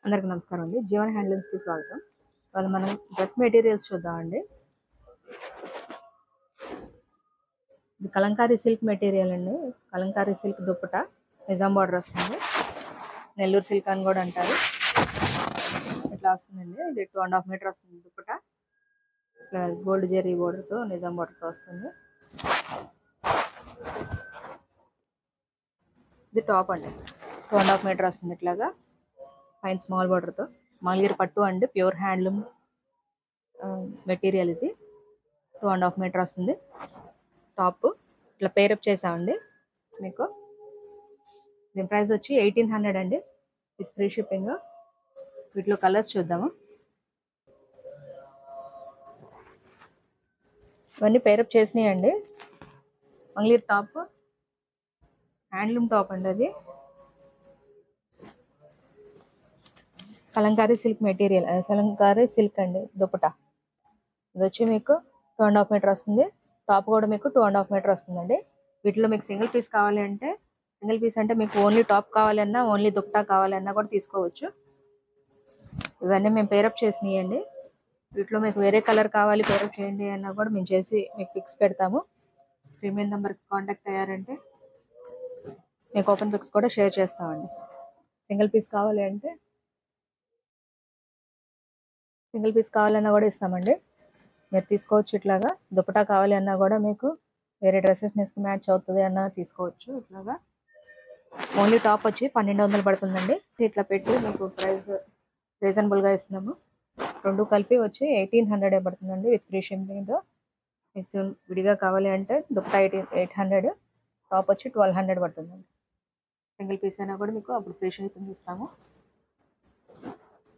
అందరికి నమస్కారం అండి. జీవన్ హ్యాండ్లూమ్స్కి స్వాగతం. వాళ్ళు మనం డ్రెస్ మెటీరియల్స్ చూద్దామండి. ఇది కలంకారీ సిల్క్ మెటీరియల్ అండి. కలంకారీ సిల్క్ దుప్పట నిజాం బార్డర్ వస్తుంది. నెల్లూరు సిల్క్ అని కూడా అంటారు. ఇట్లా వస్తుందండి. ఇది 2.5 మీటర్ వస్తుంది దుప్పట. ఇట్లా గోల్డ్ జెరీ బోర్డర్తో నిజాం బార్డర్తో వస్తుంది. ఇది టాప్ అండి. 2.5 మీటర్ వస్తుంది. ఇట్లాగా పైన స్మాల్ బార్డర్తో మంగళగిరి పట్టు అండి. ప్యూర్ హ్యాండ్లూమ్ మెటీరియల్ ఇది. 2.5 మీటర్ వస్తుంది. టాప్ ఇట్లా పేరప్ చేసామండి. మీకు దీని ప్రైస్ వచ్చి 1800 అండి. With free shipping. వీటిలో కలర్స్ చూద్దాము. ఇవన్నీ పేరప్ చేసినాయండి. మంగళగిరి టాప్ హ్యాండ్లూమ్ టాప్ అండి. అది kalamkari silk material, kalamkari silk అండి దుపట్టా. ఇది వచ్చి మీకు 2.5 మీటర్ వస్తుంది. టాప్ కూడా మీకు 2.5 మీటర్ వస్తుందండి. వీటిలో మీకు సింగిల్ పీస్ కావాలి అంటే సింగిల్ పీస్ అంటే మీకు ఓన్లీ టాప్ కావాలన్నా ఓన్లీ దుపట్టా కావాలన్నా కూడా తీసుకోవచ్చు. ఇవన్నీ మేము పేరప్ చేసినాయండి. వీటిలో మీకు వేరే కలర్ కావాలి పేరప్ చేయండి అన్నా కూడా మేము చేసి మీకు పిక్స్ పెడతాము. ప్రీమియం నెంబర్కి కాంటాక్ట్ అయ్యారంటే మీకు ఓపెన్ పిక్స్ కూడా షేర్ చేస్తామండి. సింగిల్ పీస్ కావాలన్నా కూడా ఇస్తామండి. మీరు తీసుకోవచ్చు. ఇట్లాగా దుపట్టా కావాలి అన్నా కూడా మీకు వేరే డ్రెస్సెస్ నెస్కి మ్యాచ్ అవుతుంది అన్నా తీసుకోవచ్చు. ఇట్లాగా ఓన్లీ టాప్ వచ్చి 1200 పడుతుందండి. ఇట్లా పెట్టి మీకు ప్రైస్ రీజనబుల్గా ఇస్తున్నాము. రెండు కలిపి వచ్చి 1800 పడుతుందండి విత్ ఫ్రీ షిప్పింగ్తో. మీకు విడిగా కావాలి అంటే దుపట్టా 800, టాప్ వచ్చి 1200 పడుతుందండి. సింగిల్ పీస్ అయినా కూడా మీకు అప్పుడు ఫ్రీ షిప్పింగ్ ఇస్తాము.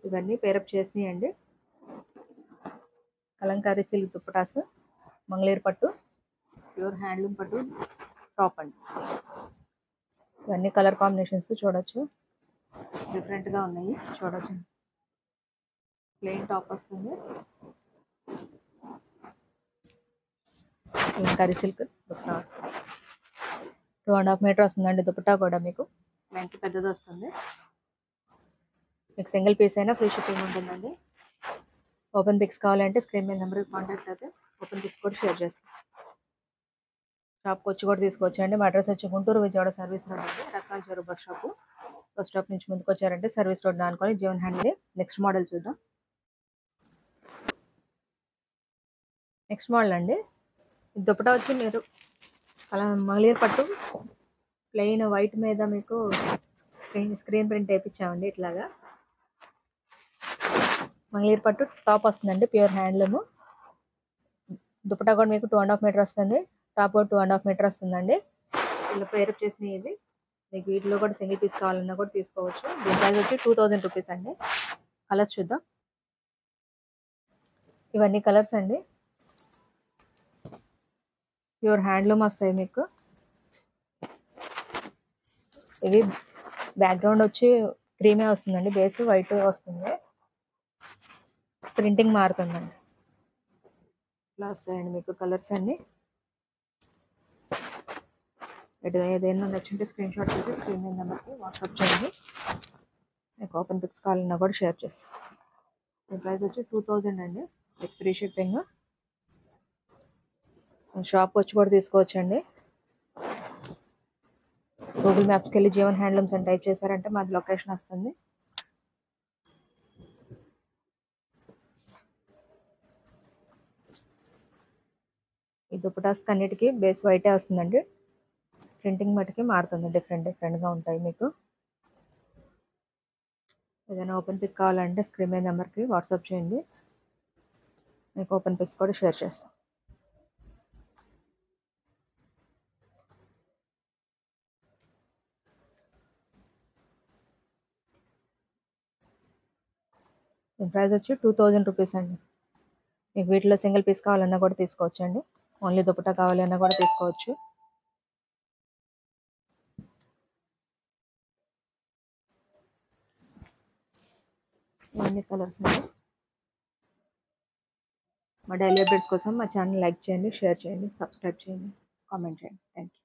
ఇవన్నీ పేరప్ చేసినాయండి. కలంకారీ సిల్క్ దుప్పటాస్, మంగళగిరి పట్టు, ప్యూర్ హ్యాండ్లూమ్ పట్టు టాప్ అండి. ఇవన్నీ కలర్ కాంబినేషన్స్ చూడొచ్చు. డిఫరెంట్గా ఉన్నాయి చూడొచ్చు. ప్లెయిన్ టాప్ వస్తుంది. కలంకారీ సిల్క్ దుపట్టా వస్తుంది. 2.5 మీటర్ వస్తుందండి దుపట్టా కూడా. మీకు లెంత్ పెద్దది వస్తుంది. మీకు సింగిల్ పీస్ అయినా ఫ్రీ షిప్పింగ్ ఉంటుందండి. ఓపెన్ పిక్స్ కావాలంటే స్క్రీన్ మీద నెంబర్కి కాంటాక్ట్ అయితే ఓపెన్ పిక్స్ కూడా షేర్ చేస్తాం. షాప్కి వచ్చి కూడా తీసుకోవచ్చు అండి. మా అడ్రస్ వచ్చి గుంటూరు విజయవాడ సర్వీస్ రోడ్ అండి. రకాల చెరువు బస్ స్టాప్ నుంచి ముందుకు వచ్చారంటే సర్వీస్ రోడ్ అనుకొని జీవన్ హ్యాండ్. నెక్స్ట్ మోడల్ చూద్దాం. నెక్స్ట్ మోడల్ అండి. దుపట్టా వచ్చి మీరు అలా మంగళగిరి పట్టు ప్లెయిన్ వైట్ మీద మీకు స్క్రీన్ ప్రింట్ వేయించామండి. ఇట్లాగా మంగళగిరి పట్టు టాప్ వస్తుందండి. Pure handloom. దుపట్టా కూడా మీకు 2.5 మీటర్ వస్తుంది. టాప్ కూడా 2.5 మీటర్ వస్తుందండి. ఇలా పేరప్ చేసిన ఇది మీకు వీటిలో కూడా సింగిల్ పీస్ కావాలన్నా కూడా తీసుకోవచ్చు. దీని ప్రైస్ వచ్చి 2000 రూపీస్ అండి. కలర్స్ చూద్దాం. ఇవన్నీ కలర్స్ అండి. ప్యూర్ హ్యాండ్లూమ్ వస్తాయి మీకు. ఇవి బ్యాక్గ్రౌండ్ వచ్చి క్రీమే వస్తుందండి. బేస్ వైట్ వస్తుంది. ప్రింటింగ్ మారుతుందండి. ఇలా వస్తాయండి మీకు కలర్స్ అన్ని. ఏదైనా నచ్చుంటే స్క్రీన్ షాట్ చేసి స్క్రీన్ మీద నెంబర్కి వాట్సాప్ చేయండి. మీకు ఓపెన్ పిక్స్ కావాలన్నా కూడా షేర్ చేస్తాం. దీని ప్రైస్ వచ్చి 2000 అండి విత్ ఫ్రీ షిప్పింగ్. షాప్ వచ్చి కూడా తీసుకోవచ్చండి. గూగుల్ మ్యాప్స్కి వెళ్ళి జీవన్ హ్యాండ్లూమ్స్ అని టైప్ చేశారంటే మాది లొకేషన్ వస్తుంది. ఈ దుపటాస్ అన్నిటికీ బేస్ వైటే వస్తుందండి. ప్రింటింగ్ మటుకి మారుతుంది. డిఫరెంట్గా ఉంటాయి మీకు. ఏదైనా ఓపెన్ పిక్ కావాలంటే స్క్రీన్ మీద నెంబర్కి వాట్సాప్ చేయండి. మీకు ఓపెన్ పిక్స్ కూడా షేర్ చేస్తాం. దీని ప్రైస్ వచ్చి 2000 రూపీస్ అండి. మీకు వీటిలో సింగిల్ పీస్ కావాలన్నా కూడా తీసుకోవచ్చు అండి. ఓన్లీ దుపట్టా కావాలన్నా కూడా తీసుకోవచ్చు. ఇవన్నీ కలర్స్ అండి. మా డైలీ అప్డేట్స్ కోసం మా ఛానల్ లైక్ చేయండి, షేర్ చేయండి, సబ్స్క్రైబ్ చేయండి, కామెంట్ చేయండి. Thank you.